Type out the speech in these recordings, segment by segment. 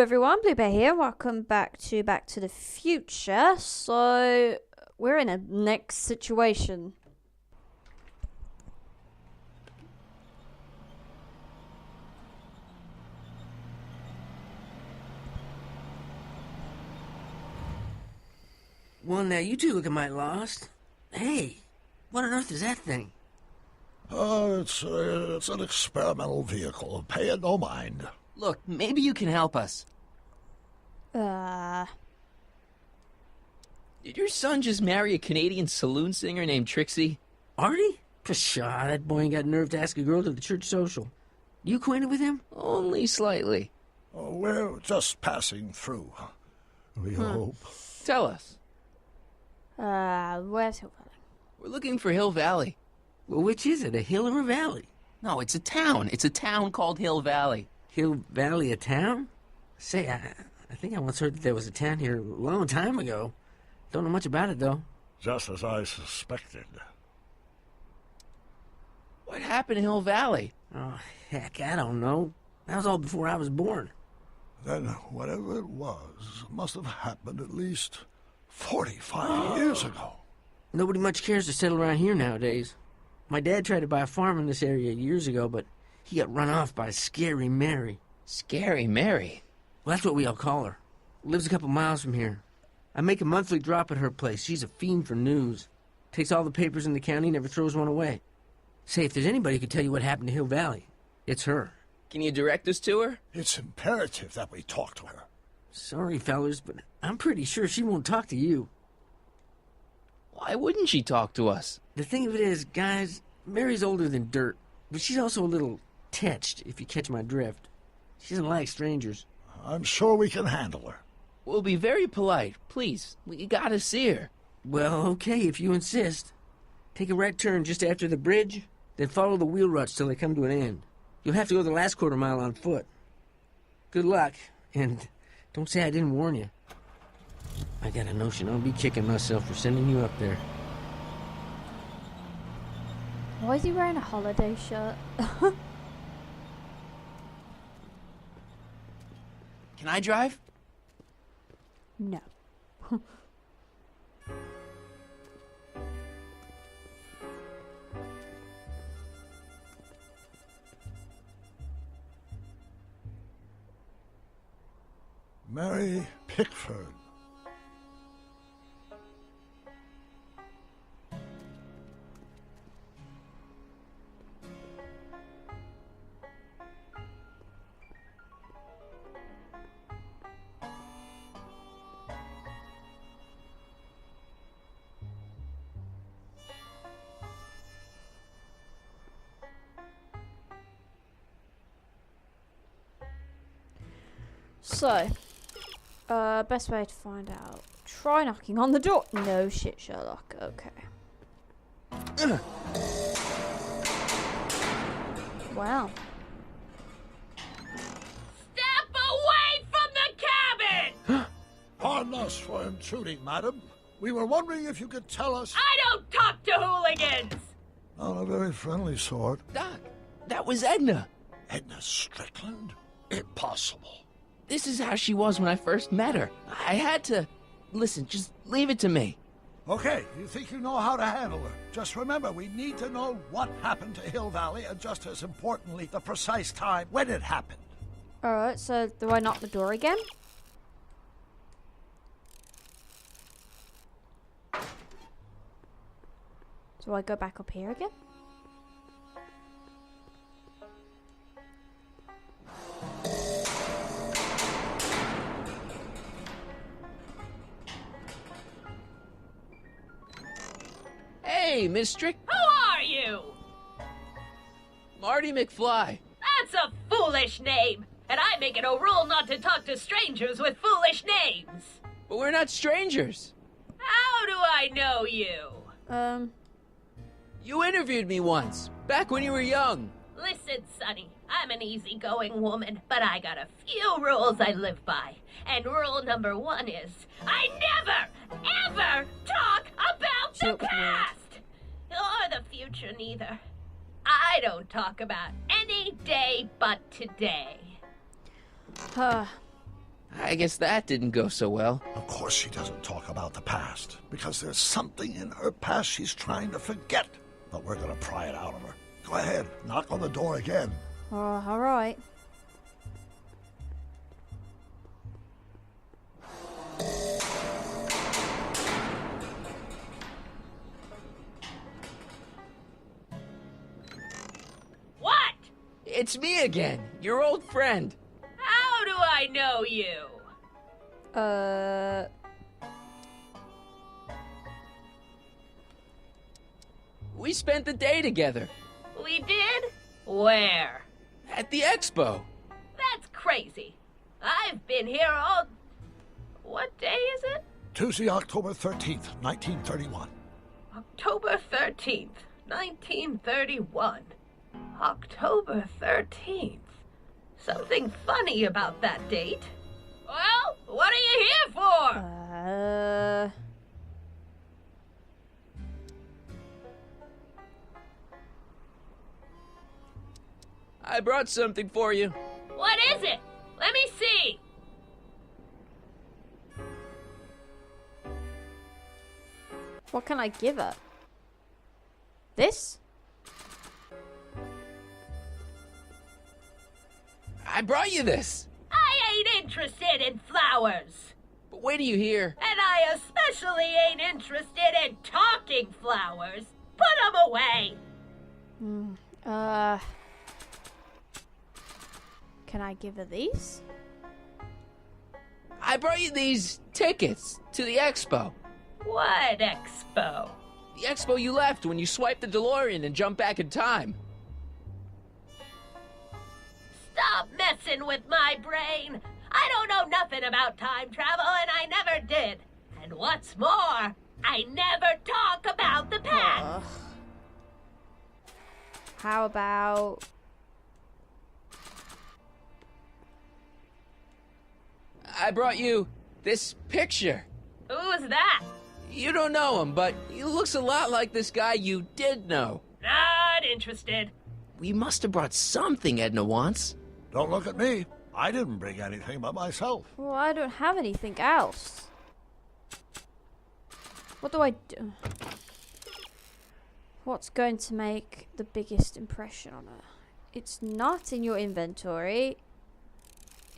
everyone, Bluebear here. Welcome back to the Future. So, we're in a next situation. Well, now you two look mighty lost. Hey, what on earth is that thing? It's an experimental vehicle. Pay it no mind. Look, maybe you can help us. Uh, Did your son just marry a Canadian saloon singer named Trixie? Artie? Pshaw, that boy ain't got nerve to ask a girl to the church social. You acquainted with him? Only slightly. Oh, we're just passing through. We hope. Tell us. where's Hill Valley? We're looking for Hill Valley. Well, which is it, a hill or a valley? No, it's a town. It's a town called Hill Valley. Hill Valley, a town? Say, I think I once heard that there was a town here a long time ago. Don't know much about it, though. Just as I suspected. What happened in Hill Valley? Oh, heck, I don't know. That was all before I was born. Then whatever it was must have happened at least 45 years ago. Nobody much cares to settle around here nowadays. My dad tried to buy a farm in this area years ago, but he got run off by Scary Mary. Scary Mary. Well, that's what we all call her. Lives a couple miles from here. I make a monthly drop at her place. She's a fiend for news. Takes all the papers in the county, never throws one away. Say, if there's anybody who can tell you what happened to Hill Valley, it's her. Can you direct us to her? It's imperative that we talk to her. Sorry, fellers, but I'm pretty sure she won't talk to you. Why wouldn't she talk to us? The thing of it is, guys, Mary's older than dirt, but she's also a little tetched, if you catch my drift. She doesn't like strangers. I'm sure we can handle her. We'll be very polite. Please, we gotta see her. Well, okay, if you insist. Take a right turn just after the bridge, then follow the wheel ruts till they come to an end. You'll have to go the last quarter mile on foot. Good luck, and don't say I didn't warn you. I got a notion I'll be kicking myself for sending you up there. Why is he wearing a holiday shirt? Can I drive? No. Mary Pickford. So, best way to find out. Try knocking on the door. No shit, Sherlock. Okay. Wow. Step away from the cabin! Pardon us for intruding, madam. We were wondering if you could tell us... I don't talk to hooligans! On a very friendly sort. Doc, that was Edna. Edna Strickland? Impossible. This is how she was when I first met her. I had to... Listen, just leave it to me. Okay, you think you know how to handle her. Just remember, we need to know what happened to Hill Valley, and just as importantly, the precise time when it happened. Alright, so do I knock the door again? Do I go back up here again? Hey, Miss Strick... Who are you? Marty McFly. That's a foolish name, and I make it a rule not to talk to strangers with foolish names. But we're not strangers. How do I know you? You interviewed me once, back when you were young. Listen, Sonny, I'm an easygoing woman, but I got a few rules I live by. And rule number 1 is, I never, ever talk about the past! Or the future, neither. I don't talk about any day but today. I guess that didn't go so well. Of course she doesn't talk about the past, because there's something in her past she's trying to forget. But we're gonna pry it out of her. Go ahead, knock on the door again. Oh, all right. What? It's me again, your old friend. How do I know you? We spent the day together We did? Where? at the expo. That's crazy. I've been here all... What day is it? Tuesday, October 13th, 1931. October 13th, 1931. October 13th. Something funny about that date. Well, what are you here for? I brought something for you. What is it? Let me see. What can I give her? This? I brought you this. I ain't interested in flowers. But wait till you hear. And I especially ain't interested in talking flowers. Put 'em away. Can I give her these? I brought you these tickets to the expo. What expo? The expo you left when you swiped the DeLorean and jumped back in time. Stop messing with my brain. I don't know nothing about time travel, and I never did. And what's more, I never talk about the past. How about... I brought you this picture. Who's that? You don't know him, but he looks a lot like this guy you did know. Not interested. We must have brought something Edna wants. Don't look at me. I didn't bring anything but myself. Well, I don't have anything else. What do I do? What's going to make the biggest impression on her? It's not in your inventory.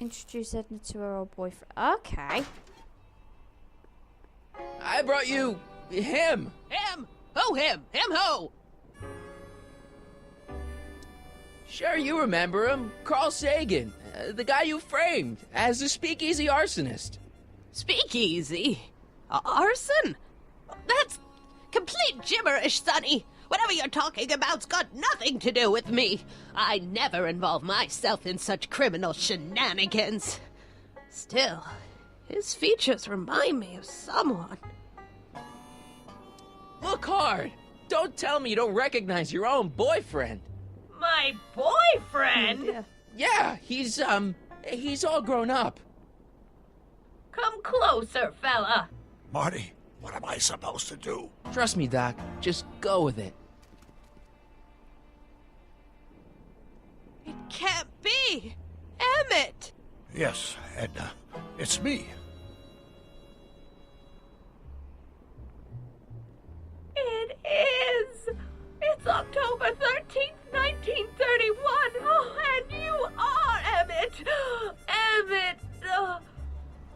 Introduce Edna to her old boyfriend. Okay. I brought you him. Him? Who him? Him who? Sure, you remember him. Carl Sagan, the guy you framed as the speakeasy arsonist. Speakeasy? Arson? That's complete gibberish, Sonny. Whatever you're talking about's got nothing to do with me. I never involve myself in such criminal shenanigans. Still, his features remind me of someone. Look hard. Don't tell me you don't recognize your own boyfriend. My boyfriend? Yeah, he's all grown up. Come closer, fella. Marty, what am I supposed to do? Trust me, Doc. Just go with it. It can't be! Emmett! Yes, Edna. It's me. It is. It's October 13th, 1931. Oh, and you are Emmett. Emmett.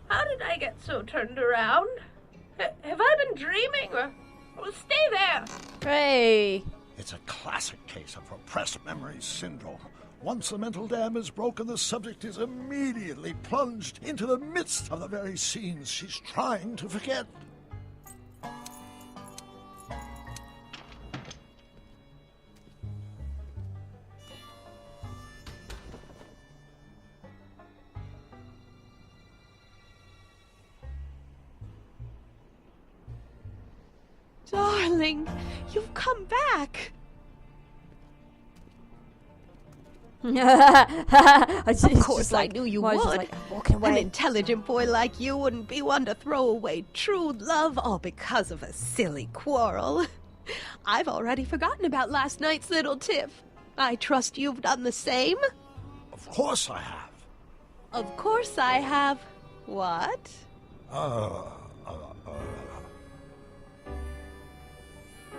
How did I get so turned around? Have I been dreaming? Or stay there. Hey. It's a classic case of repressed memory syndrome. Once the mental dam is broken, the subject is immediately plunged into the midst of the very scenes she's trying to forget. Darling, you've come back. Of course I knew you would. Walking An away. intelligent boy like you wouldn't be one to throw away true love all because of a silly quarrel. I've already forgotten about last night's little tiff. I trust you've done the same? Of course I have. Of course I have. What?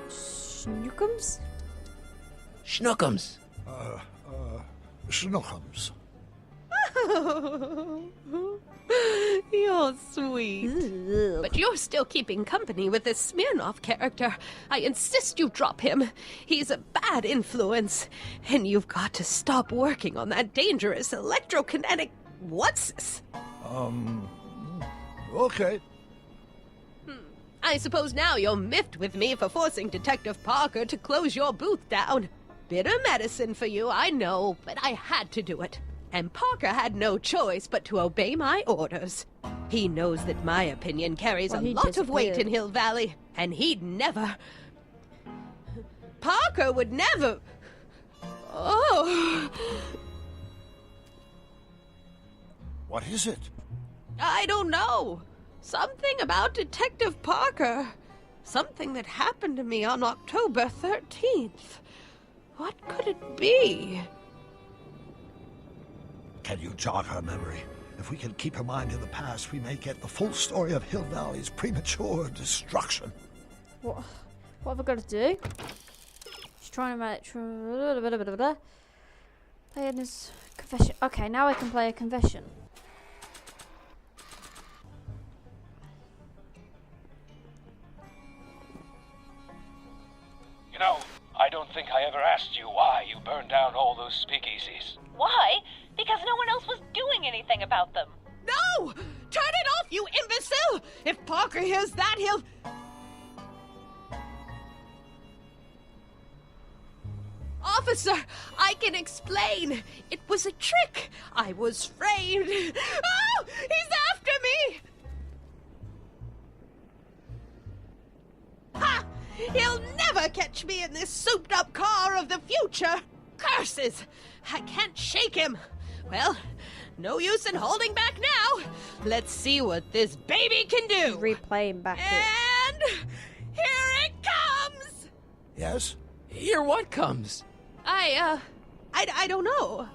Snookums? Schnookums. Schnookums. You're sweet. Ugh. But you're still keeping company with this Smirnoff character. I insist you drop him. He's a bad influence. And you've got to stop working on that dangerous electrokinetic... What's this? Okay. I suppose now you're miffed with me for forcing Detective Parker to close your booth down. Bitter medicine for you, I know, but I had to do it. And Parker had no choice but to obey my orders. He knows that my opinion carries Well, a he lot of weight in disappeared. Hill Valley, and he'd never... Parker would never... Oh... What is it? I don't know. Something about Detective Parker. Something that happened to me on October 13th. What could it be? Can you jog her memory? If we can keep her mind in the past, we may get the full story of Hill Valley's premature destruction. What have I got to do? She's trying to make... Playing this confession. Okay, now I can play a confession. You know, I don't think I ever asked you why you burned down all those speakeasies. Why? Because no one else was doing anything about them. No! Turn it off, you imbecile! If Parker hears that, he'll... Officer, I can explain. It was a trick. I was framed. Oh! He's after me! Ha! He'll never catch me in this souped-up car of the future. Curses! I can't shake him. Well, no use in holding back now. Let's see what this baby can do. Replaying back it. And here it comes! Yes? Here what comes? I don't know.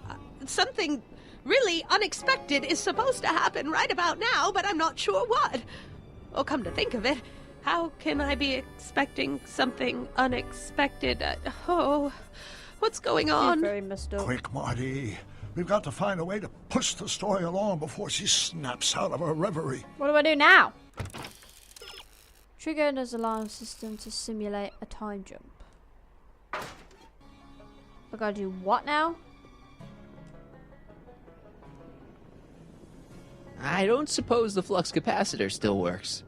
Something really unexpected is supposed to happen right about now, but I'm not sure what. Oh, come to think of it, how can I be expecting something unexpected? What's going She's on? very messed up. Quick, Marty. We've got to find a way to push the story along before she snaps out of her reverie. What do I do now? Trigger an alarm system to simulate a time jump. I gotta do what now? I don't suppose the flux capacitor still works.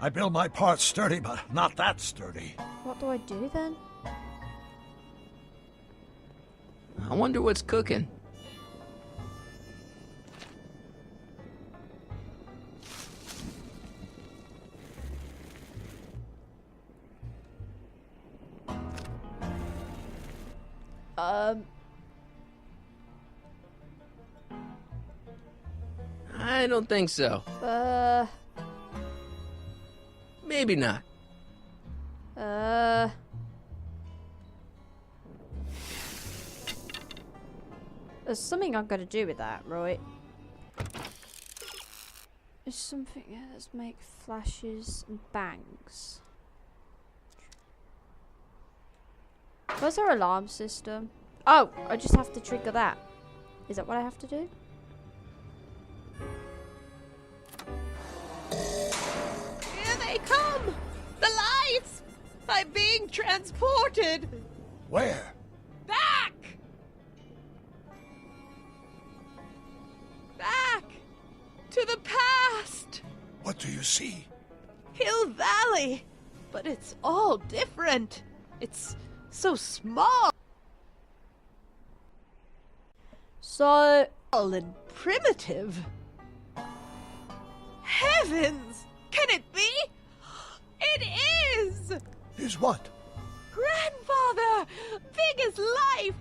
I build my parts sturdy, but not that sturdy. What do I do then? I wonder what's cooking. I don't think so. Maybe not. There's something I've got to do with that, right? There's something, yeah, let's make flashes and bangs. Where's our alarm system? Oh, I just have to trigger that. Is that what I have to do? Here they come! The lights! I'm being transported! Where? Back! Back! To the past! What do you see? Hill Valley! But it's all different. It's so small So, and primitive. Heavens! Can it be? It is! Is what? Grandfather! Big as life!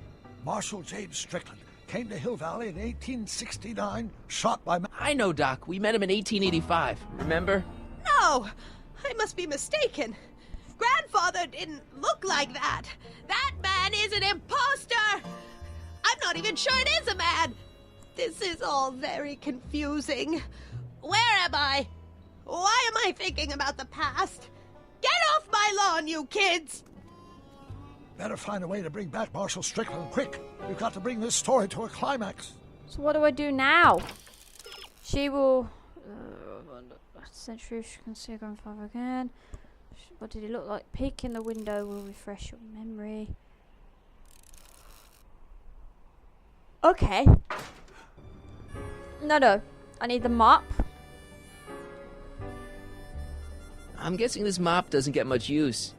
Marshal James Strickland came to Hill Valley in 1869, shot by... I know, Doc. We met him in 1885. Remember? No! I must be mistaken. Grandfather didn't look like that. That man is an imposter! I'm not even sure it is a man. This is all very confusing. Where am I? Why am I thinking about the past? Get off my lawn, you kids! Better find a way to bring back Marshal Strickland quick. We've got to bring this story to a climax. So what do I do now? She will... Century, she can see her grandfather again. What did he look like? Peek in the window will refresh your memory. Okay. No. I need the mop. I'm guessing this mop doesn't get much use.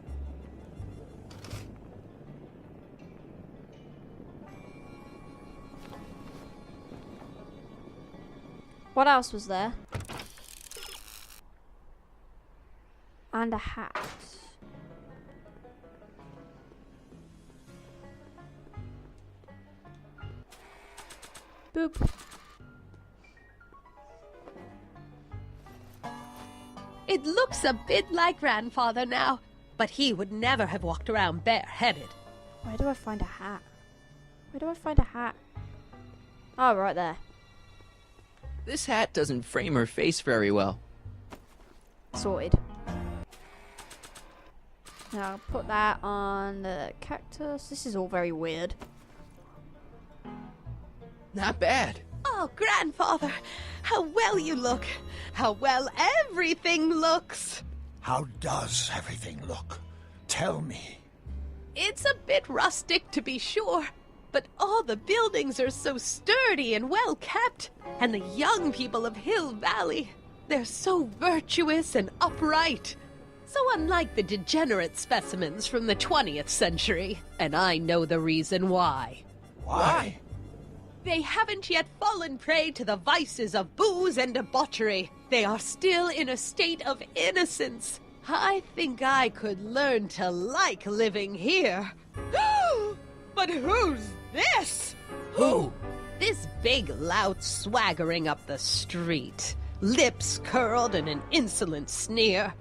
What else was there? And a hat. Boop. It looks a bit like Grandfather now, but he would never have walked around bareheaded. Where do I find a hat? Where do I find a hat? Oh, right there. This hat doesn't frame her face very well. Sorted. Now I'll put that on the cactus. This is all very weird. Not bad. Oh, Grandfather, how well you look. How well everything looks. How does everything look? Tell me. It's a bit rustic, to be sure, but all the buildings are so sturdy and well kept. And the young people of Hill Valley, they're so virtuous and upright. So unlike the degenerate specimens from the 20th century. And I know the reason why. Why? They haven't yet fallen prey to the vices of booze and debauchery. They are still in a state of innocence. I think I could learn to like living here. But who's this? Who? This big lout swaggering up the street, lips curled in an insolent sneer.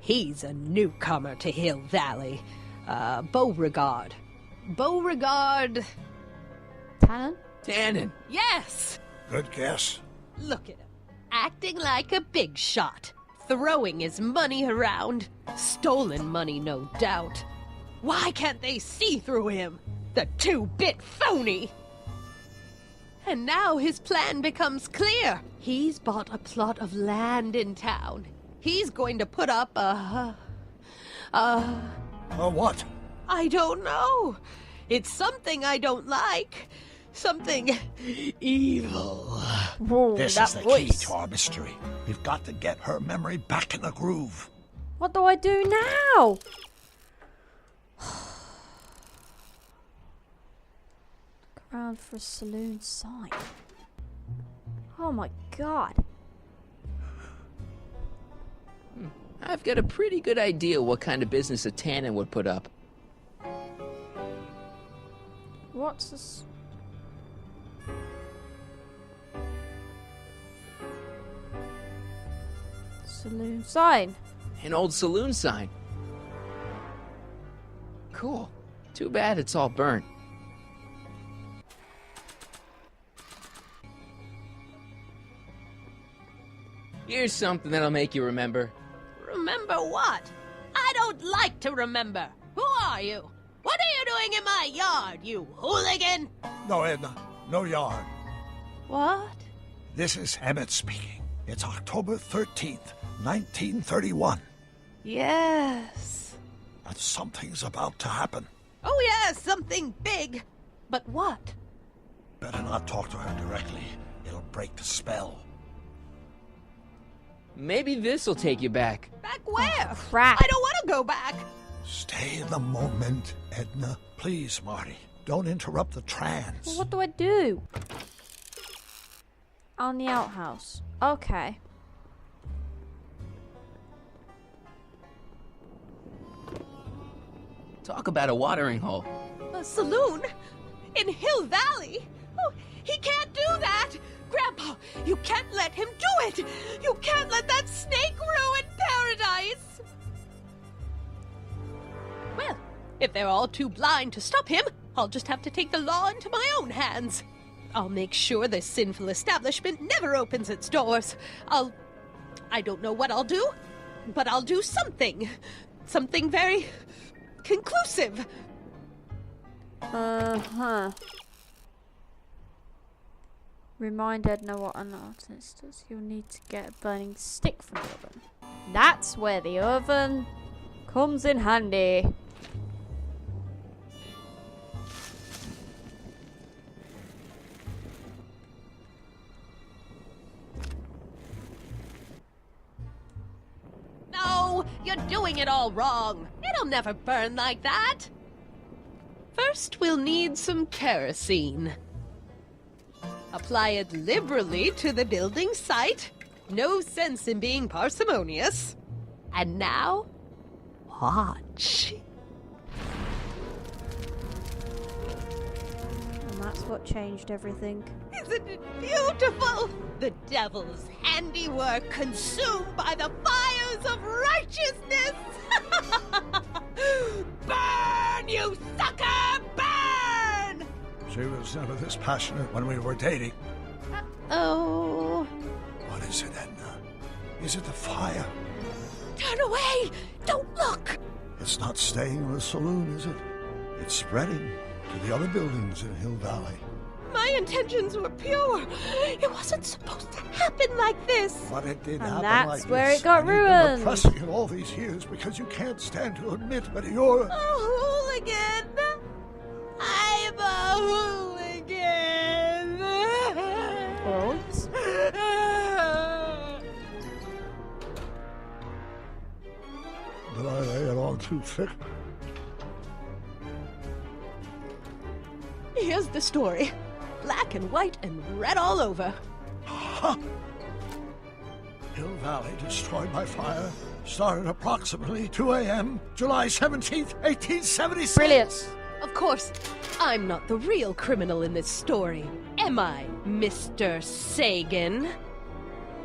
He's a newcomer to Hill Valley. Beauregard. Beauregard... Tannen? Tannen. Yes! Good guess. Look at him. Acting like a big shot. Throwing his money around. Stolen money, no doubt. Why can't they see through him? The two-bit phony! And now his plan becomes clear. He's bought a plot of land in town. He's going to put up a what? I don't know. It's something I don't like. Something evil. Whoa, This that is the voice. key to our mystery. We've got to get her memory back in the groove. What do I do now? Look around for a saloon sign. Oh my god. I've got a pretty good idea what kind of business a Tannen would put up. What's this? Saloon sign. An old saloon sign. Cool. Too bad it's all burnt. Here's something that'll make you remember. Remember what? I don't like to remember. Who are you? What are you doing in my yard, you hooligan? No, Edna. No yard. What? This is Emmett speaking. It's October 13th, 1931. Yes. And something's about to happen. Oh, yes, something big. But what? Better not talk to her directly. It'll break the spell. Maybe this'll take you back. Back where? Oh, crap. I don't want to go back. Stay in the moment, Edna. Please, Marty. Don't interrupt the trance. Well, what do I do? On the outhouse. Okay. Talk about a watering hole. A saloon? In Hill Valley? Oh, he can't do that! Grandpa, you can't let him do it! You can't let that snake ruin paradise! Well, if they're all too blind to stop him, I'll just have to take the law into my own hands. I'll make sure this sinful establishment never opens its doors. I'll I don't know what I'll do, but I'll do something. Something very conclusive. Remind Edna what an artist does. You'll need to get a burning stick from the oven. That's where the oven comes in handy. No, you're doing it all wrong. It'll never burn like that. First, we'll need some kerosene. Apply it liberally to the building site. No sense in being parsimonious. And now, watch. And that's what changed everything. Isn't it beautiful? The devil's handiwork consumed by the fires of righteousness. Burn, you sucker, burn! She was never this passionate when we were dating. Oh. What is it, Edna? Is it the fire? Turn away! Don't look! It's not staying in the saloon, is it? It's spreading to the other buildings in Hill Valley. My intentions were pure. It wasn't supposed to happen like this. But it did And happen that's like where this. it got and you've been ruined. repressing it all these years because you can't stand to admit that you're... A hooligan! I'm a hooligan! Oops. Did I lay it on too thick? Here's the story. Black and white and red all over. Huh. Hill Valley destroyed by fire started approximately 2 a.m. July 17th, 1876. Brilliant. Of course, I'm not the real criminal in this story, am I, Mr. Sagan?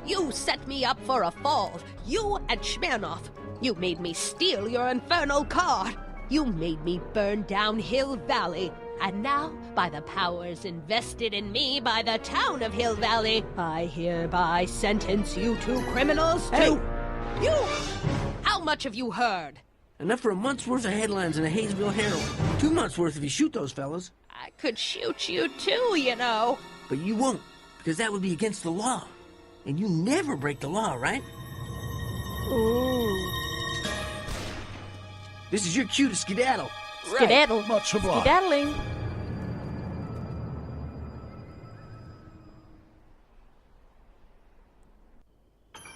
You set me up for a fall. You and Smirnoff. You made me steal your infernal car. You made me burn down Hill Valley. And now, by the powers invested in me by the town of Hill Valley, I hereby sentence you two criminals to... You! How much have you heard? Enough for a month's worth of headlines in a Hayesville Herald. 2 months worth if you shoot those fellas. I could shoot you too, you know. But you won't, because that would be against the law. And you never break the law, right? Ooh. This is your cue to skedaddle. Skedaddle. Much obliged. Skedaddling.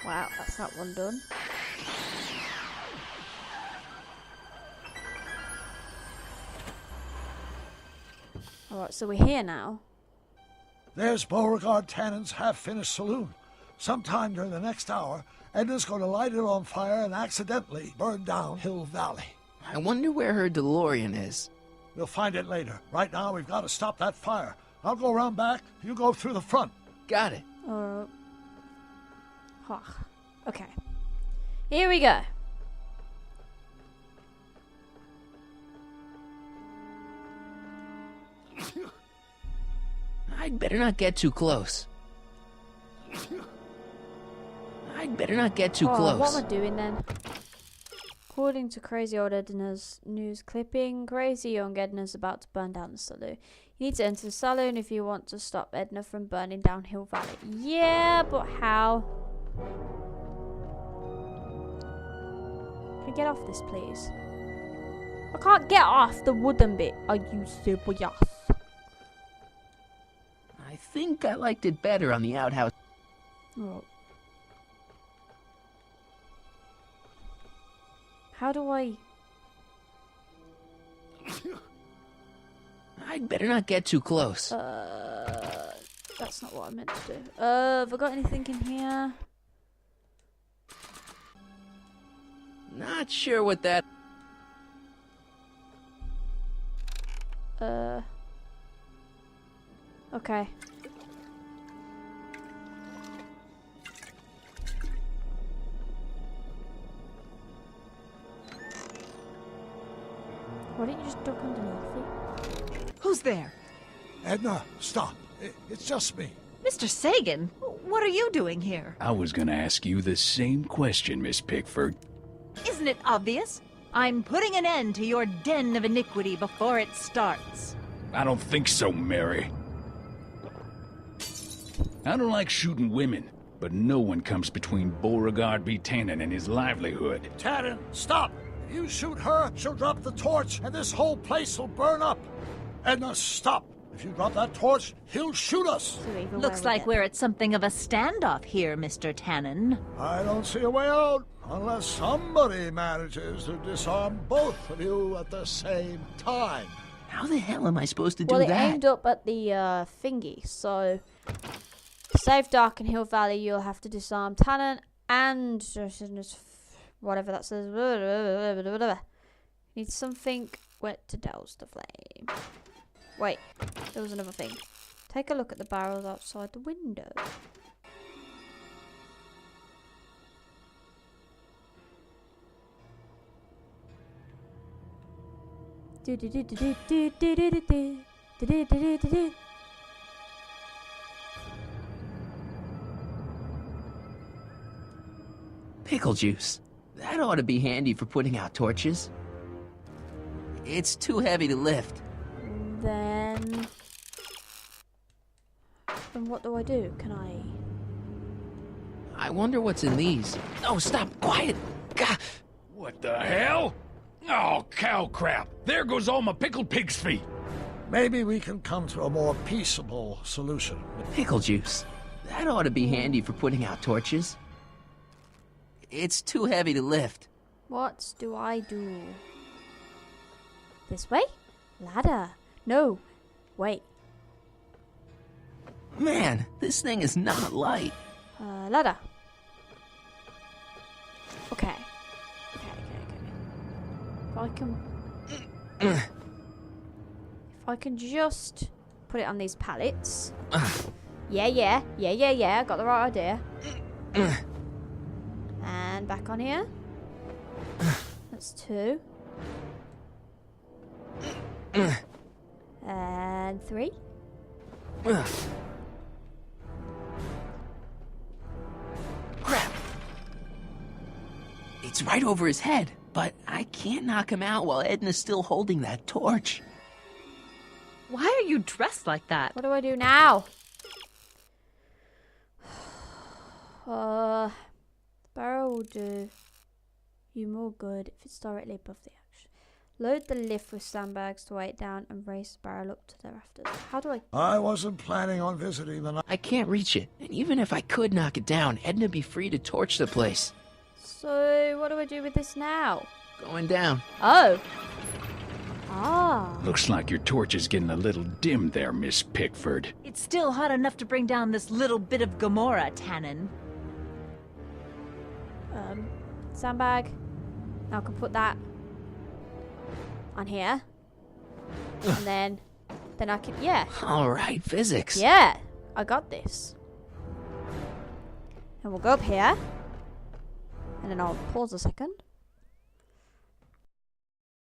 Wow, that's that one done. Alright, so we're here now. There's Beauregard Tannen's half-finished saloon. Sometime during the next hour, Edna's going to light it on fire and accidentally burn down Hill Valley. I wonder where her DeLorean is. We'll find it later. Right now, we've got to stop that fire. I'll go around back. You go through the front. Got it. Okay. Here we go. I'd better not get too close. I'd better not get too close. What am I doing then? According to Crazy Old Edna's news clipping, Crazy Young Edna's about to burn down the saloon. You need to enter the saloon if you want to stop Edna from burning down Hill Valley. Yeah, but how? Can I get off this, please? I can't get off the wooden bit. Are you serious? I think I liked it better on the outhouse. Oh. How do I... I'd better not get too close. That's not what I meant to do. Have I got anything in here? Not sure what that... Okay. Why don't you just duck underneath it? Who's there? Edna, stop. It's just me. Mr. Sagan? What are you doing here? I was gonna ask you the same question, Miss Pickford. Isn't it obvious? I'm putting an end to your den of iniquity before it starts. I don't think so, Mary. I don't like shooting women, but no one comes between Beauregard B. Tannen and his livelihood. Tannen, stop! If you shoot her, she'll drop the torch, and this whole place will burn up. Edna, stop! If you drop that torch, he'll shoot us. Looks like we're at something of a standoff here, Mr. Tannen. I don't see a way out unless somebody manages to disarm both of you at the same time. How the hell am I supposed to do Well, it that? aimed up at the thingy, so to save Dark and Hill Valley, you'll have to disarm Tannen and whatever that says. Need something wet to douse the flame. Wait, there was another thing. Take a look at the barrels outside the window. Pickle juice. That ought to be handy for putting out torches. It's too heavy to lift. Then what do I do? Can I wonder what's in these. Oh, stop! Quiet! Gah! What the hell? Oh, cow crap! There goes all my pickled pig's feet! Maybe we can come to a more peaceable solution. Pickle juice. That ought to be handy for putting out torches. It's too heavy to lift. What do I do? This way? Ladder. No. Wait. Man, this thing is not light. Ladder. Okay. If I can just put it on these pallets. Yeah. Got the right idea. And back on here. That's 2. And 3. Crap. It's right over his head, but I can't knock him out while Edna's still holding that torch. Why are you dressed like that? What do I do now? The barrel will do you more good if it's directly above the action. Load the lift with sandbags to weigh it down and raise the barrel up to the rafters. How do I... I wasn't planning on visiting the night. I can't reach it, and even if I could knock it down, Edna'd be free to torch the place. So, what do I do with this now? Going down. Oh. Ah. Looks like your torch is getting a little dim there, Miss Pickford. It's still hot enough to bring down this little bit of Gomorrah, Tannen. Sandbag. Now I can put that on here. And then I can, yeah. All right, physics. Yeah, I got this. And we'll go up here. And then I'll pause a second.